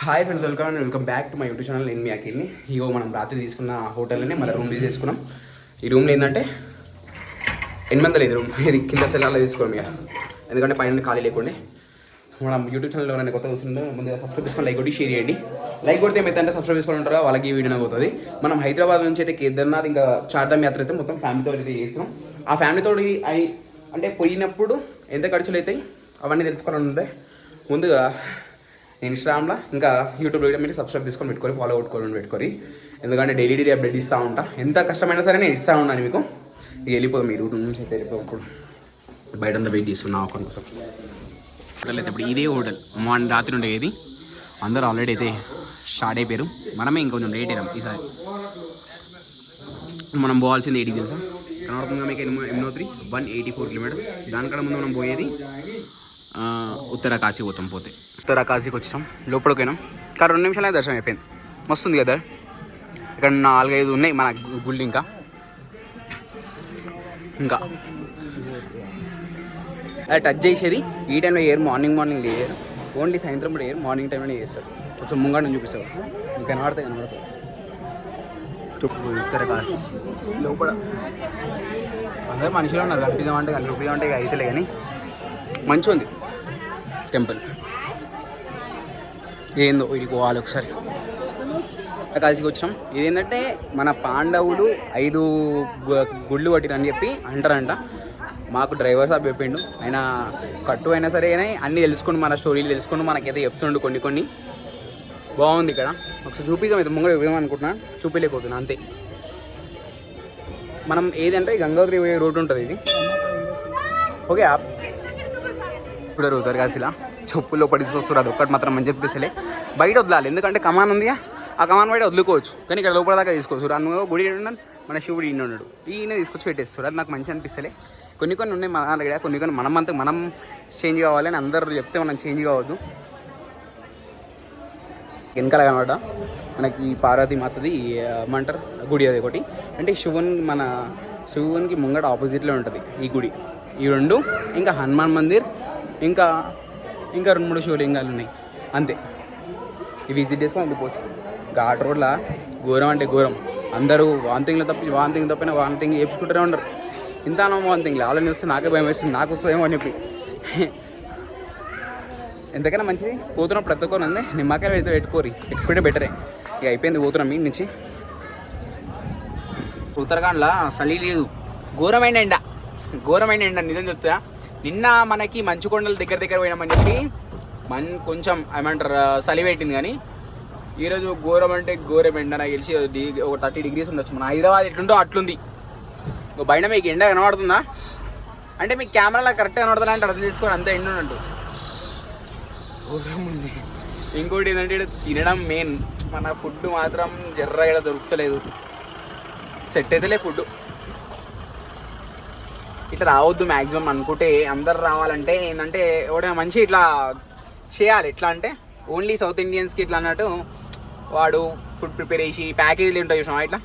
Hi friends, welcome back to my YouTube channel. నేను మీ అఖిల్ని. ఇగో మనం రాత్రి తీసుకున్న హోటల్లోనే మన రూమ్ తీసేసుకున్నాం. ఈ రూమ్లో ఏంటంటే 800 లేదు రూమ్, ఇది కింద సెల్లాలో తీసుకోవడం ఇక, ఎందుకంటే పైన ఖాళీ లేకుండా. మనం యూట్యూబ్ ఛానల్ ఎవరైనా కొత్తగా వస్తుందో ముందుగా సబ్స్క్రైబ్ చేసుకొని లైక్ కొట్టి షేర్ చేయండి. లైక్ కొడితే ఏమైతే సబ్స్క్రైబ్ చేసుకొని ఉంటారో వాళ్ళకి ఈ వీడియో అవుతుంది. మనం హైదరాబాద్ నుంచి అయితే కేదార్నాథ్ ఇంకా చార్ధామ్ యాత్ర అయితే మొత్తం ఫ్యామిలీతో అయితే చేస్తున్నాం. ఆ ఫ్యామిలీతో అంటే పోయినప్పుడు ఎంత ఖర్చులు అవుతాయి అవన్నీ తెలుసుకోవాలంటే ముందుగా ఇన్స్టాగ్రామ్లో ఇంకా యూట్యూబ్లో కూడా మీరు సబ్స్క్రైబ్ చేసుకొని పెట్టుకొని ఫాలో పెట్టుకొని, ఎందుకంటే డైలీ అప్డేట్ ఇస్తూ ఉంటా. ఎంత కష్టమైనా సరే నేను ఇస్తూ ఉన్నాను మీకు. ఇక వెళ్ళిపోదు మీరు రూట్ నుంచి అయితే వెళ్ళిపోయినప్పుడు బయట అంతా వెయిట్ చేస్తున్నా కొన్ని కోసం. హోటల్ అయితే ఇప్పుడు ఇదే హోటల్ మార్నింగ్ రాత్రి ఉండేది. అందరూ ఆల్రెడీ అయితే స్టార్ట్ అయిపోయారు. మనమే ఇంకొంచెం లేట్ అయినాం ఈసారి. మనం పోవాల్సింది 80 తెలుసా, కనబడుతుందిగా మీకు యమునోత్రి 184 కిలోమీటర్స్. దానికన్నా ముందు మనం పోయేది ఉత్తర కాశీ పోతే ఉత్తర కాశీకి వచ్చినాం. లోపలికి పోయినాం కానీ 2 నిమిషాలే దర్శనం అయిపోయింది. మస్తుంది కదా. ఇక్కడ 4-5 ఉన్నాయి మన గుళ్ళు. ఇంకా టచ్ చేసేది ఈ టైంలో ఏర్ మార్నింగ్ లేరు, ఓన్లీ సాయంత్రం కూడా ఏర్ మార్నింగ్ టైంలోనే చేస్తారు. కొంచెం ముంగడు నుంచి చూపిస్తారు, ఇంకా కనబడతాయి. ఉత్తర కాశీ లోపల అందరూ మనుషులు ఉన్నారు. కనిపిద్దామంటే ఇక అయితలే, కానీ మంచిగా ఉంది టెంపుల్. ఏందో వీడికి పోవాలి ఒకసారి. కాశీకి వచ్చాం. ఇదేంటంటే మన పాండవులు 5 గుళ్ళు పట్టిరని చెప్పి అంటారంట. మాకు డ్రైవర్ సాబ్ చెప్పిండు. ఆయన కట్టు అయినా సరే అన్నీ తెలుసుకుని మన స్టోరీలు తెలుసుకుని మనకైతే చెప్తుండు కొన్ని. బాగుంది ఇక్కడ. ఒకసారి చూపిద్దాం. అయితే ముంగడు ఇవ్వమనుకుంటున్నా, చూపించలేకపోతున్నా అంతే. మనం ఏదంటే గంగోత్రి రోడ్ ఉంటుంది ఇది. ఓకే ఇప్పుడు ఉత్తర కాశీలా చెప్పుల్లో పడిపోస్తారు. అది ఒక్కటి మాత్రం మంచి చెప్పేసలే బయట వదలాలి, ఎందుకంటే కమాన్ ఉంది. ఆ కమాన్ బయట వదులుకోవచ్చు, కానీ ఇక్కడ లోపల దాకా తీసుకోవచ్చు. అన్న గుడి ఉన్నాడు, మన శివుడు ఉన్నాడు, ఈయన తీసుకొచ్చి పెట్టేస్తారు. అది నాకు మంచి అనిపిస్తలే. కొన్ని ఉన్నాయి మన దగ్గర, కొన్ని మనం చేంజ్ కావాలని అందరూ చెప్తే మనం చేంజ్ కావద్దు. వెనకాల కనబడ మనకి పార్వతీ మాతది ఏమంటారు గుడి, అది ఒకటి. అంటే శివునికి ముంగట ఆపోజిట్లో ఉంటుంది ఈ గుడి. ఈ 2 ఇంకా హనుమాన్ మందిర్, ఇంకా 2-3 శివలింగాలు ఉన్నాయి అంతే. ఇవి విజిట్ చేసుకొని వెళ్ళిపోవచ్చు. ఘాట్ రోడ్లో ఘోరం అంటే ఘోరం. అందరూ వాంతింగ్ తప్పిన వాంతింగ్ చేపించుకుంటూనే ఉండరు. ఇంత వాంతింగ్లు ఆలోచన వస్తే నాకే భయం వేస్తుంది, నాకు వస్తుందేమో అని చెప్పి. ఎంతకైనా మంచిది పోతున్నాం. ప్రతి ఒక్కరు ఉంది నిమ్మకాయలు అయితే పెట్టుకుంటే బెటరే. ఇక అయిపోయింది, పోతున్నాం మీ నుంచి. ఉత్తరాఖండ్లో చలి లేదు, ఘోరమైన ఎండ నిజం చెప్తా. నిన్న మనకి మంచు కొండలు దగ్గర పోయినామని చెప్పి కొంచెం ఏమంటారు చలి పెట్టింది, కానీ ఈరోజు ఘోరం అంటే ఘోరం ఎండ. నాకు తెలిసి ఒక 30 degrees ఉండొచ్చు. మన హైదరాబాద్ ఎట్లుంటో అట్లుంది. బయట మీకు ఎండ కనబడుతుందా అంటే మీకు కెమెరాలో కరెక్ట్గా కనబడుతుందా అంటే అర్థం చేసుకోండి, అంత ఎండ ఉన్నట్టు ఘోరం ఉంది. ఇంకోటి ఏంటంటే ఇక్కడ తినడం మెయిన్. మన ఫుడ్ మాత్రం జర్ర ఇక్కడ దొరుకుతలేదు, సెట్ అవుతలే ఫుడ్. ఇట్లా రావద్దు మ్యాక్సిమం అనుకుంటే. అందరు రావాలంటే ఏంటంటే ఎవడైనా మంచి ఇట్లా చేయాలి. ఎట్లా అంటే ఓన్లీ సౌత్ ఇండియన్స్కి ఇట్లా అన్నట్టు వాడు ఫుడ్ ప్రిపేర్ చేసి ప్యాకేజీలు ఉంటాయి చూసాం,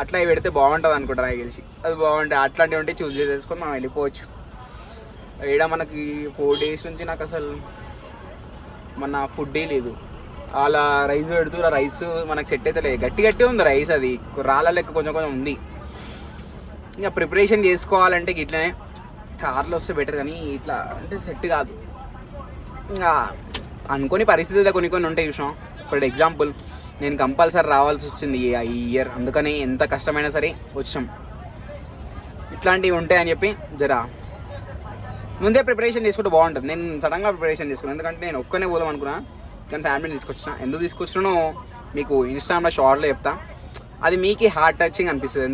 అట్లా పెడితే బాగుంటుంది అనుకుంటారు నాకు తెలిసి. అది బాగుంటుంది. అట్లాంటివి ఉంటే చూస్ చేసేసుకొని మనం వెళ్ళిపోవచ్చు. ఇక్కడ మనకి 4 days నుంచి నాకు అసలు మన ఫుడ్డే లేదు. అలా రైస్ పెడుతూ ఆ రైస్ మనకు సెట్ అయితే లేదు. గట్టి ఉంది రైస్, అది రాళ్ళ లెక్క కొంచెం ఉంది. ఇంకా ప్రిపరేషన్ చేసుకోవాలంటే ఇట్లనే కార్లో వస్తే బెటర్, కానీ ఇట్లా అంటే సెట్ కాదు. ఇంకా అనుకోని పరిస్థితుల్లో కొన్ని ఉంటాయి చూసాం. ఇప్పుడు ఎగ్జాంపుల్ నేను కంపల్సరీ రావాల్సి వచ్చింది ఈ ఇయర్, అందుకని ఎంత కష్టమైనా సరే వచ్చాం. ఇట్లాంటివి ఉంటాయని చెప్పి జరా ముందే ప్రిపరేషన్ చేసుకుంటే బాగుంటుంది. నేను సడన్గా ప్రిపరేషన్ చేసుకున్నాను, ఎందుకంటే నేను ఒక్కనే పోదాం అనుకున్నా, కానీ ఫ్యామిలీని తీసుకొచ్చిన. ఎందుకు తీసుకొచ్చినానో మీకు ఇన్స్టాగ్రామ్లో షార్ట్లో చెప్తా. అది మీకు హార్ట్ టచింగ్ అనిపిస్తుంది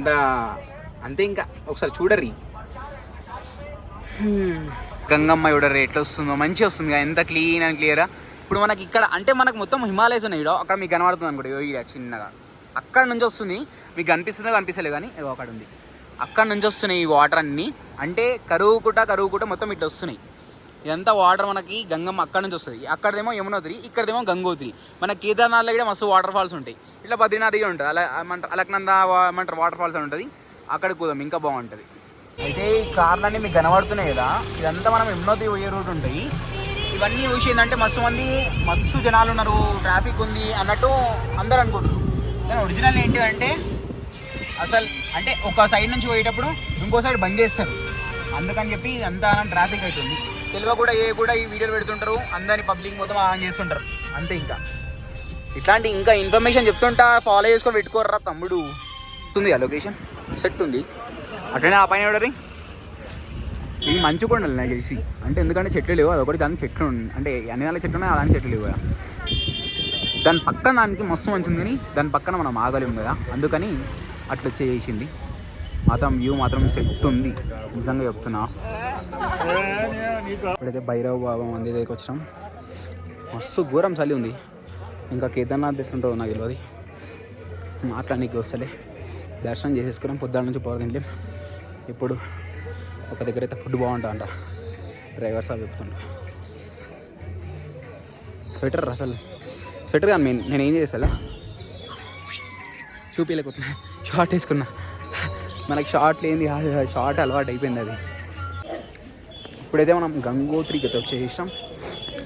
అంతే. ఇంకా ఒకసారి చూడర్రి. గంగమ్మ చూడర్రి ఎట్లా వస్తుందో, మంచిగా వస్తుంది, ఎంత క్లీన్ అండ్ క్లియరా. ఇప్పుడు మనకి ఇక్కడ అంటే మనకు మొత్తం హిమాలయస్ ఉన్నాయి. అక్కడ మీకు కనబడుతుంది అనుకోండి, ఇక చిన్నగా అక్కడ నుంచి వస్తుంది. మీకు కనిపిస్తలేదు కానీ అక్కడ ఉంది. అక్కడ నుంచి వస్తున్నాయి ఈ వాటర్ అన్నీ. అంటే కరువుకుంటా మొత్తం ఇట్లా వస్తున్నాయి. ఇదంతా వాటర్ మనకి గంగమ్మ అక్కడ నుంచి వస్తుంది. అక్కడదేమో యమునోత్రి, ఇక్కడదేమో గంగోత్రి. మన కేదార్నాథ్లో కూడా మస్తు వాటర్ ఫాల్స్ ఉంటాయి. ఇట్లా బద్రీనాథ్ ఉంటుంది, అలక్నంద ఏమంటారు వాటర్ ఫాల్స్ అని ఉంటుంది. అక్కడికి పోదాం, ఇంకా బాగుంటుంది. అయితే ఈ కార్లన్నీ మీకు కనబడుతున్నాయి కదా, ఇదంతా మనం యమునోత్రి పోయే రూట్ ఉంటాయి. ఇవన్నీ చూసి ఏంటంటే మస్తు జనాలు ఉన్నారు, ట్రాఫిక్ ఉంది అన్నట్టు అందరు అనుకుంటారు. కానీ ఒరిజినల్ ఏంటిదంటే అసలు అంటే ఒక సైడ్ నుంచి పోయేటప్పుడు ఇంకో సైడ్ బంద్ చేస్తారు, అందుకని చెప్పి అంతా ట్రాఫిక్ అవుతుంది. కూడా ఈ వీడియోలు పెడుతుంటారు, అందరినీ పబ్లిక్ మొత్తం ఆన్ చేస్తుంటారు అంతే. ఇట్లాంటి ఇంకా ఇన్ఫర్మేషన్ చెప్తుంటా, ఫాలో చేసుకొని పెట్టుకోర్రా తమ్ముడు. ఉంది ఆ లొకేషన్ సెట్ ఉంది అట్లనే. ఆ పైన ఎవడరి ఇది మంచి కొండలు నాకు తెలిసి, అంటే ఎందుకంటే చెట్లు లేవు, అదొకటి దానికి చెట్లు అంటే అన్ని దాని చెట్లు ఉన్నాయి, అలాంటి చెట్లు లేవు కదా. దాని పక్కన దానికి మస్తు మంచి ఉంది, కానీ దాని పక్కన మనం ఆగలేము కదా, అందుకని అట్లా చేసింది. మాత్రం వ్యూ మాత్రం సెట్ ఉంది నిజంగా చెప్తున్నా. ఇప్పుడైతే భైరవ బాబా మందిర్ దగ్గరికి వచ్చినాం. మస్తు ఘోరం చలి ఉంది. ఇంకా కేదార్నాథ్ ఎట్లుంటుందో నాకు తెలియదు, మాట్లాడడానికి వస్తలే. దర్శనం చేసేసుకున్నాం, పొద్దున్న నుంచి పోరదండి. ఇప్పుడు ఒక దగ్గర అయితే ఫుడ్ బాగుంటుంది అంట, డ్రైవర్ సార్ చెప్తుంటా. స్వెటర్ కానీ నేను ఏం చేస్తా చూపించలేకపోతున్నా, షార్ట్ వేసుకున్నా. మనకి షార్ట్ లేని షార్ట్ అలవాటు అయిపోయింది అది. ఇప్పుడైతే మనం గంగోత్రికి అయితే వచ్చేసాం.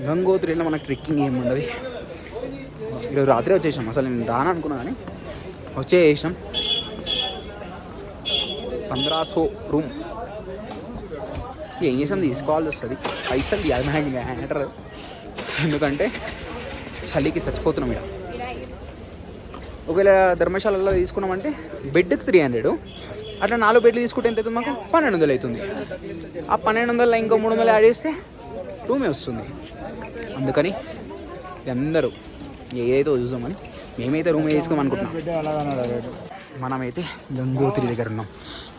గంగోత్రిలో మనకు ట్రెక్కింగ్ ఏమి ఉండదు. ఈరోజు రాత్రి వచ్చేసాం, అసలు నేను రాను అనుకున్నా కానీ వచ్చేసాం. 1500 రూమ్ ఏం చేసాం తీసుకోవాల్సి వస్తుంది, పైసలు అది నాకు మ్యాటర్. ఎందుకంటే చలికి చచ్చిపోతున్నాం ఇక్కడ. ఒకవేళ ధర్మశాలలో తీసుకున్నామంటే బెడ్కి 300, అట్లా 4 బెడ్లు తీసుకుంటే ఎంత అవుతుంది మాకు? 1200 అవుతుంది. ఆ 1200 ఇంకో 300 యాడ్ చేస్తే రూమే వస్తుంది. అందుకని అందరూ ఏదైతే చూసామని మేమైతే రూమ్ వేసుకోమనుకుంటున్నాం. మనమైతే గంగోత్రి దగ్గర ఉన్నాం.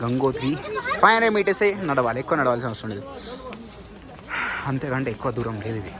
గంగోత్రి 500 మీటర్సే నడవాలి, ఎక్కువ నడవాల్సిన అవసరం లేదు, అంతేకంటే ఎక్కువ దూరం లేదు ఇది.